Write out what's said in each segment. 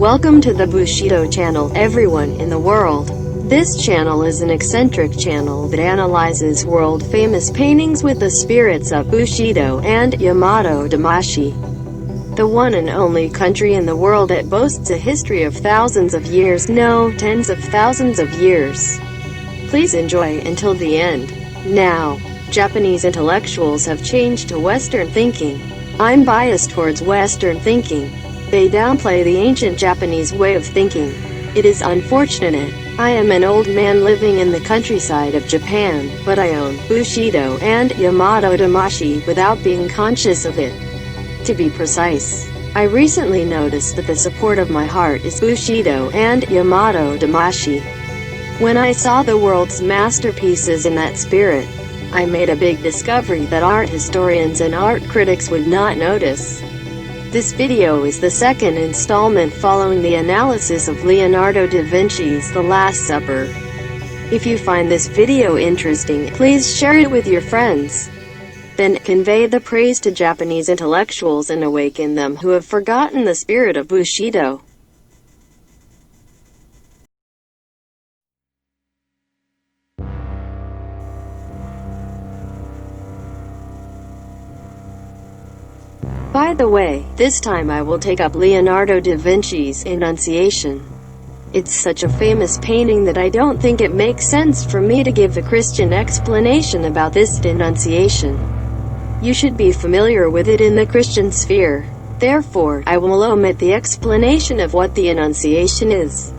Welcome to the Bushido channel, everyone in the world. This channel is an eccentric channel that analyzes world-famous paintings with the spirits of Bushido and Yamato Damashi. The one and only country in the world that boasts a history of thousands of years, no, tens of thousands of years. Please enjoy until the end. Now, Japanese intellectuals have changed to Western thinking. I'm biased towards Western thinking. They downplay the ancient Japanese way of thinking. It is unfortunate. I am an old man living in the countryside of Japan, but I own Bushido and Yamato Damashi without being conscious of it. To be precise, I recently noticed that the support of my heart is Bushido and Yamato Damashi. When I saw the world's masterpieces in that spirit, I made a big discovery that art historians and art critics would not notice. This video is the second installment following the analysis of Leonardo da Vinci's The Last Supper. If you find this video interesting, please share it with your friends. Then convey the praise to Japanese intellectuals and awaken them who have forgotten the spirit of Bushido. By the way, this time I will take up Leonardo da Vinci's Annunciation. It's such a famous painting that I don't think it makes sense for me to give a Christian explanation about this Annunciation. You should be familiar with it in the Christian sphere. Therefore, I will omit the explanation of what the Annunciation is.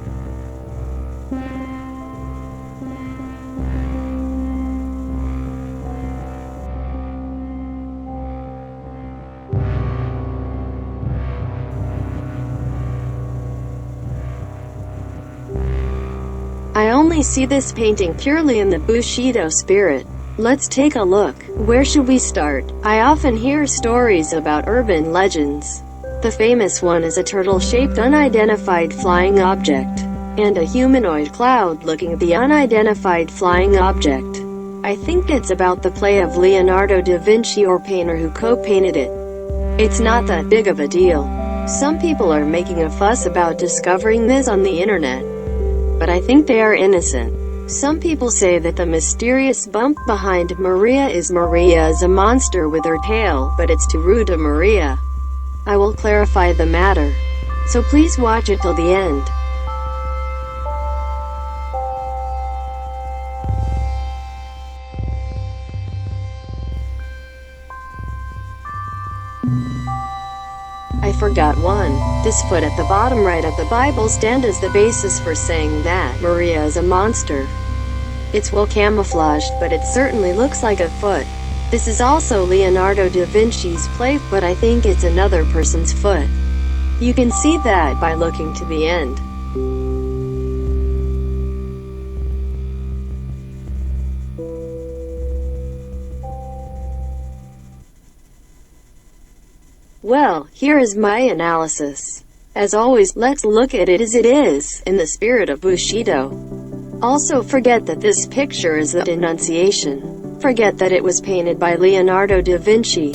I only see this painting purely in the Bushido spirit. Let's take a look. Where should we start? I often hear stories about urban legends. The famous one is a turtle-shaped unidentified flying object, and a humanoid cloud looking at the unidentified flying object. I think it's about the play of Leonardo da Vinci or painter who co-painted it. It's not that big of a deal. Some people are making a fuss about discovering this on the internet, but I think they are innocent. Some people say that the mysterious bump behind Maria is a monster with her tail, but it's too rude to Maria. I will clarify the matter, so please watch it till the end. I forgot one. This foot at the bottom right of the Bible stand is the basis for saying that Maria is a monster. It's well camouflaged, but it certainly looks like a foot. This is also Leonardo da Vinci's play, but I think it's another person's foot. You can see that by looking to the end. Well, here is my analysis. As always, let's look at it as it is, in the spirit of Bushido. Also forget that this picture is the Annunciation. Forget that it was painted by Leonardo da Vinci.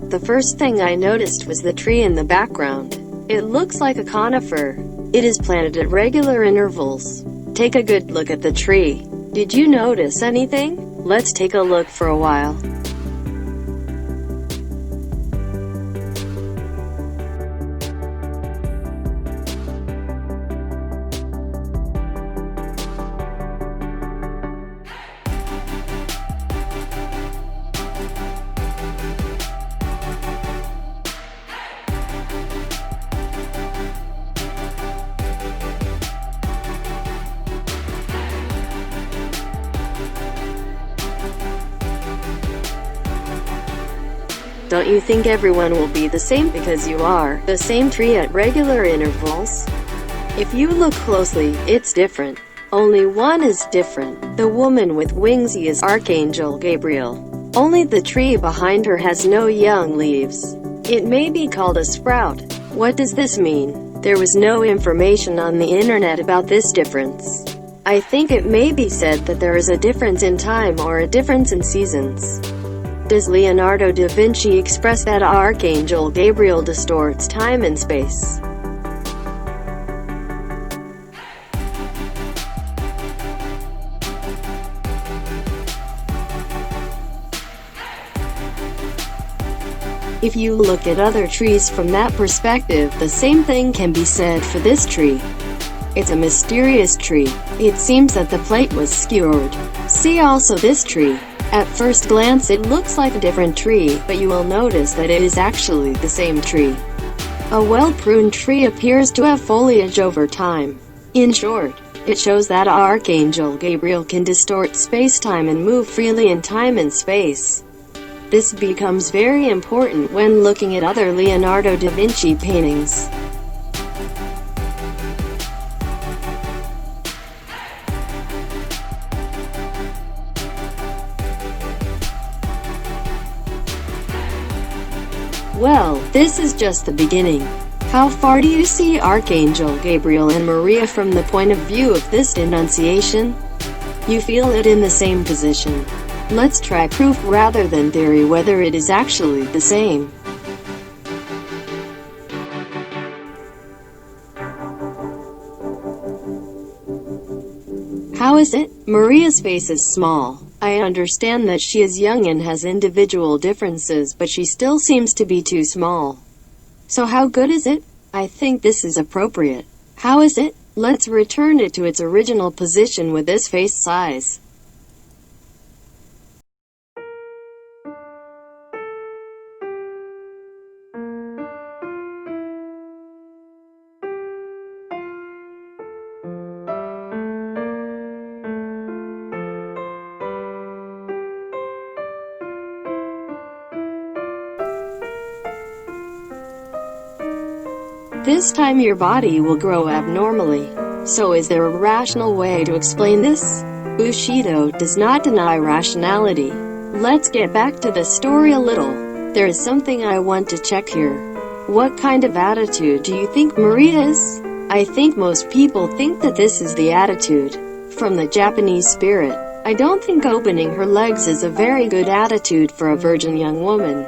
The first thing I noticed was the tree in the background. It looks like a conifer. It is planted at regular intervals. Take a good look at the tree. Did you notice anything? Let's take a look for a while. Don't you think everyone will be the same because you are the same tree at regular intervals? If you look closely, it's different. Only one is different. The woman with wings is Archangel Gabriel. Only the tree behind her has no young leaves. It may be called a sprout. What does this mean? There was no information on the internet about this difference. I think it may be said that there is a difference in time or a difference in seasons. Does Leonardo da Vinci express that Archangel Gabriel distorts time and space? If you look at other trees from that perspective, the same thing can be said for this tree. It's a mysterious tree. It seems that the plate was skewered. See also this tree. At first glance it looks like a different tree, but you will notice that it is actually the same tree. A well-pruned tree appears to have foliage over time. In short, it shows that Archangel Gabriel can distort space-time and move freely in time and space. This becomes very important when looking at other Leonardo da Vinci paintings. Well, this is just the beginning. How far do you see Archangel Gabriel and Maria from the point of view of this Annunciation? You feel it in the same position. Let's try proof rather than theory whether it is actually the same. How is it? Maria's face is small. I understand that she is young and has individual differences, but she still seems to be too small. So how good is it? I think this is appropriate. How is it? Let's return it to its original position with this face size. This time your body will grow abnormally. So is there a rational way to explain this? Bushido does not deny rationality. Let's get back to the story a little. There is something I want to check here. What kind of attitude do you think Maria is? I think most people think that this is the attitude from the Japanese spirit. I don't think opening her legs is a very good attitude for a virgin young woman.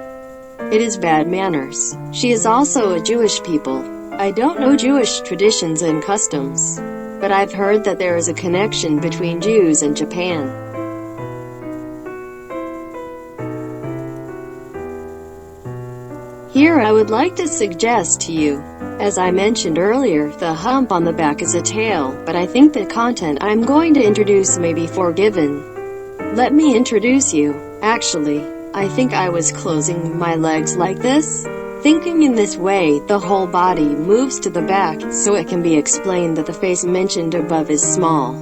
It is bad manners. She is also a Jewish people. I don't know Jewish traditions and customs, but I've heard that there is a connection between Jews and Japan. Here I would like to suggest to you, as I mentioned earlier, the hump on the back is a tail, but I think the content I'm going to introduce may be forgiven. Let me introduce you. Actually, I think I was closing my legs like this. Thinking in this way, the whole body moves to the back, so it can be explained that the face mentioned above is small.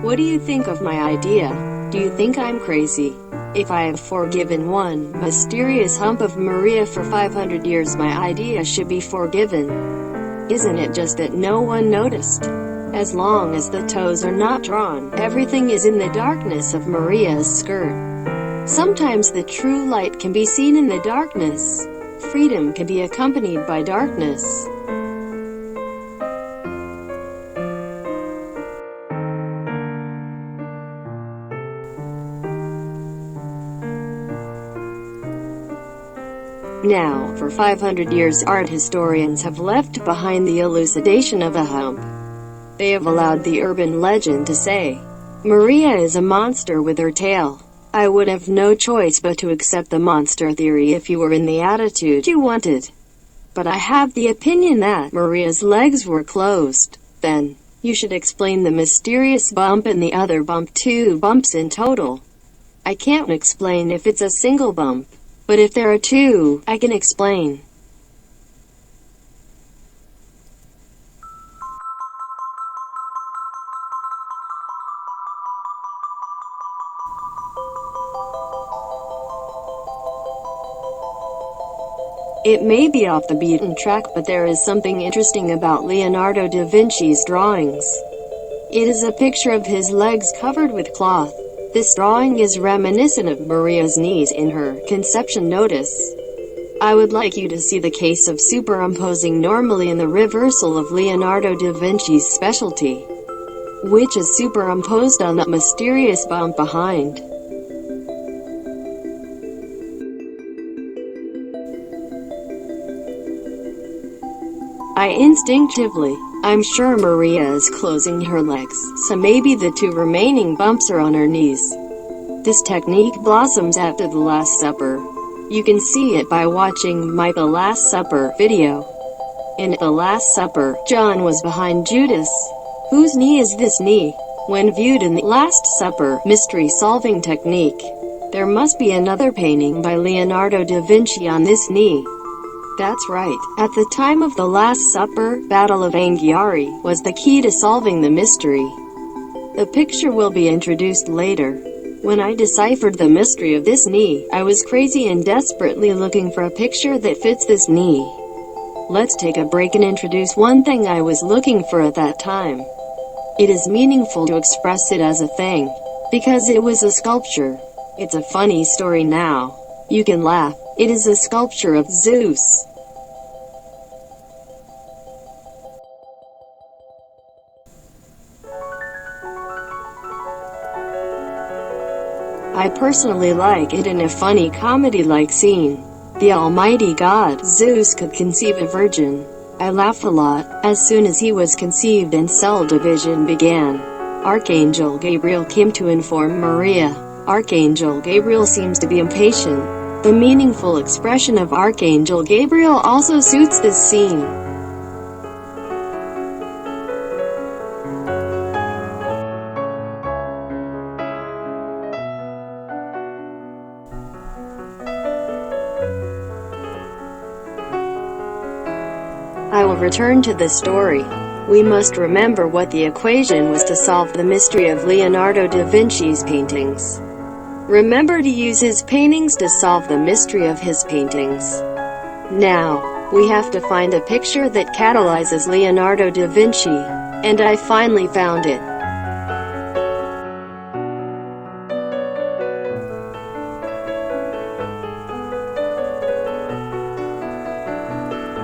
What do you think of my idea? Do you think I'm crazy? If I have forgiven one mysterious hump of Maria for 500 years, my idea should be forgiven. Isn't it just that no one noticed? As long as the toes are not drawn, everything is in the darkness of Maria's skirt. Sometimes the true light can be seen in the darkness. Freedom can be accompanied by darkness. Now, for 500 years art historians have left behind the elucidation of a hump. They have allowed the urban legend to say, Maria is a monster with her tail. I would have no choice but to accept the monster theory if you were in the attitude you wanted. But I have the opinion that Maria's legs were closed. Then, you should explain the mysterious bump and the other bump, 2 bumps in total. I can't explain if it's a single bump, but if there are 2, I can explain. It may be off the beaten track, but there is something interesting about Leonardo da Vinci's drawings. It is a picture of his legs covered with cloth. This drawing is reminiscent of Maria's knees in her conception. Notice. I would like you to see the case of superimposing normally in the reversal of Leonardo da Vinci's specialty, which is superimposed on that mysterious bump behind. I'm sure Maria is closing her legs, so maybe the two remaining bumps are on her knees. This technique blossoms after the Last Supper. You can see it by watching my The Last Supper video. In The Last Supper, John was behind Judas. Whose knee is this knee? When viewed in the Last Supper mystery-solving technique, there must be another painting by Leonardo da Vinci on this knee. That's right, at the time of the Last Supper, Battle of Anghiari was the key to solving the mystery. The picture will be introduced later. When I deciphered the mystery of this knee, I was crazy and desperately looking for a picture that fits this knee. Let's take a break and introduce one thing I was looking for at that time. It is meaningful to express it as a thing, because it was a sculpture. It's a funny story now. You can laugh. It is a sculpture of Zeus. I personally like it in a funny comedy-like scene. The almighty god, Zeus, could conceive a virgin. I laugh a lot. As soon as he was conceived and cell division began, Archangel Gabriel came to inform Maria. Archangel Gabriel seems to be impatient. The meaningful expression of Archangel Gabriel also suits this scene. I will return to the story. We must remember what the equation was to solve the mystery of Leonardo da Vinci's paintings. Remember to use his paintings to solve the mystery of his paintings. Now, we have to find a picture that catalyzes Leonardo da Vinci. And I finally found it.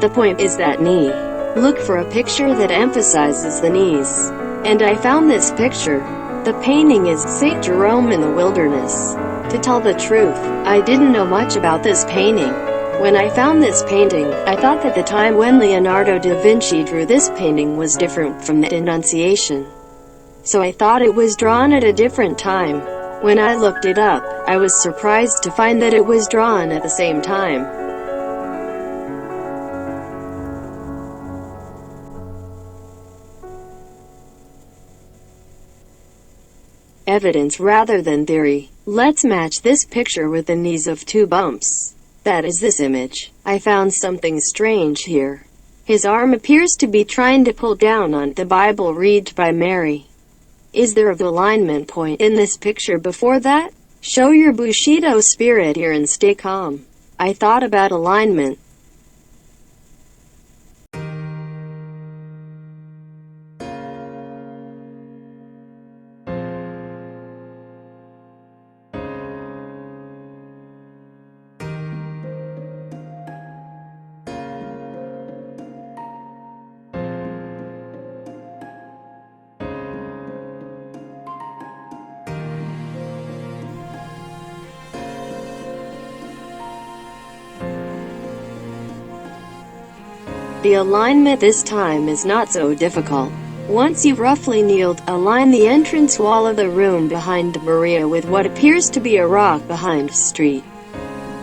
The point is that knee. Look for a picture that emphasizes the knees. And I found this picture. The painting is Saint Jerome in the Wilderness. To tell the truth, I didn't know much about this painting. When I found this painting, I thought that the time when Leonardo da Vinci drew this painting was different from the Annunciation. So I thought it was drawn at a different time. When I looked it up, I was surprised to find that it was drawn at the same time. Evidence rather than theory. Let's match this picture with the knees of two bumps. That is this image. I found something strange here. His arm appears to be trying to pull down on the Bible read by Mary. Is there a alignment point in this picture before that? Show your Bushido spirit here and stay calm. I thought about alignment. The alignment this time is not so difficult. Once you've roughly kneeled, align the entrance wall of the room behind Maria with what appears to be a rock behind street.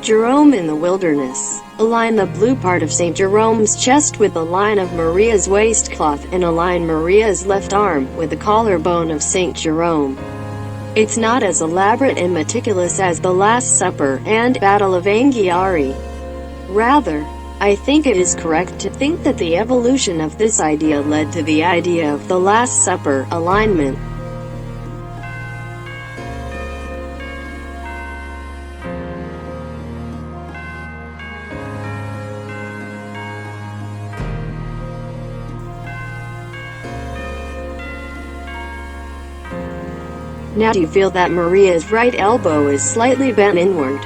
Jerome in the Wilderness. Align the blue part of St. Jerome's chest with the line of Maria's waistcloth and align Maria's left arm with the collarbone of St. Jerome. It's not as elaborate and meticulous as the Last Supper and Battle of Anghiari. Rather, I think it is correct to think that the evolution of this idea led to the idea of the Last Supper alignment. Now do you feel that Maria's right elbow is slightly bent inward?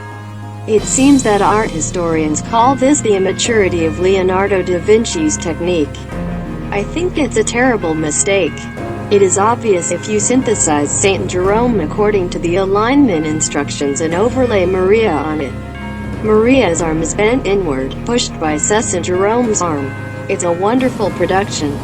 It seems that art historians call this the immaturity of Leonardo da Vinci's technique. I think it's a terrible mistake. It is obvious if you synthesize Saint Jerome according to the alignment instructions and overlay Maria on it. Maria's arm is bent inward, pushed by Saint Jerome's arm. It's a wonderful production.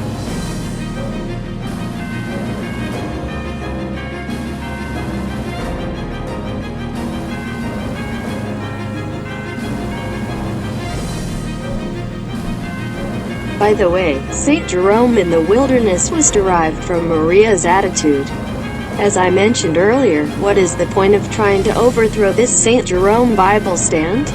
By the way, Saint Jerome in the wilderness was derived from Maria's attitude. As I mentioned earlier, what is the point of trying to overthrow this Saint Jerome Bible stand?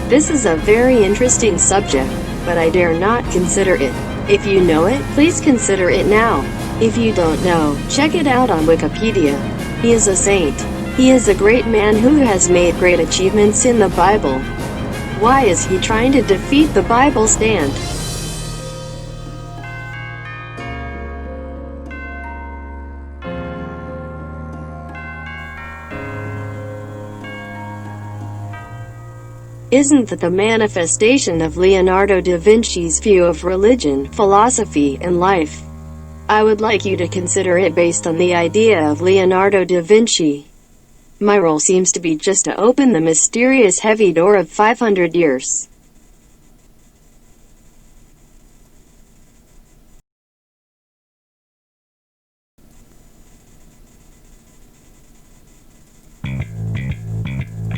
This is a very interesting subject, but I dare not consider it. If you know it, please consider it now. If you don't know, check it out on Wikipedia. He is a saint. He is a great man who has made great achievements in the Bible. Why is he trying to defeat the Bible stand? Isn't that the manifestation of Leonardo da Vinci's view of religion, philosophy, and life? I would like you to consider it based on the idea of Leonardo da Vinci. My role seems to be just to open the mysterious heavy door of 500 years.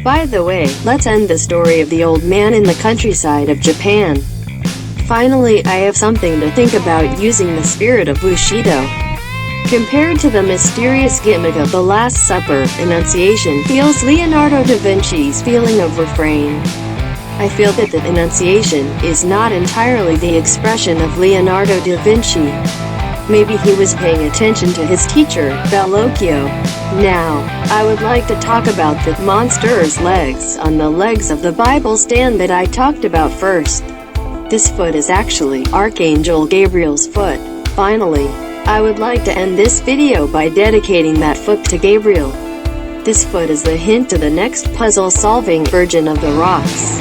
By the way, let's end the story of the old man in the countryside of Japan. Finally, I have something to think about using the spirit of Bushido. Compared to the mysterious gimmick of the Last Supper, Annunciation feels Leonardo da Vinci's feeling of refrain. I feel that the Annunciation is not entirely the expression of Leonardo da Vinci. Maybe he was paying attention to his teacher, Bellocchio. Now, I would like to talk about the monster's legs on the legs of the Bible stand that I talked about first. This foot is actually Archangel Gabriel's foot. Finally, I would like to end this video by dedicating that foot to Gabriel. This foot is the hint to the next puzzle-solving version of the rocks.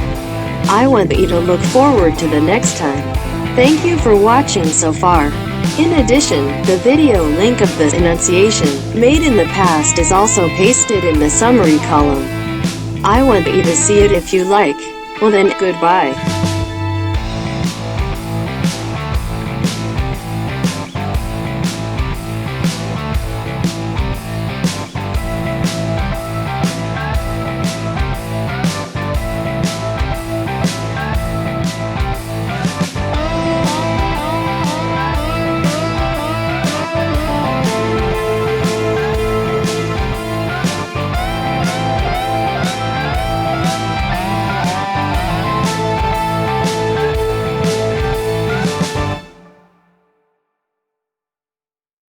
I want you to look forward to the next time. Thank you for watching so far. In addition, the video link of the Annunciation, made in the past, is also pasted in the summary column. I want you to see it if you like. Well then, goodbye.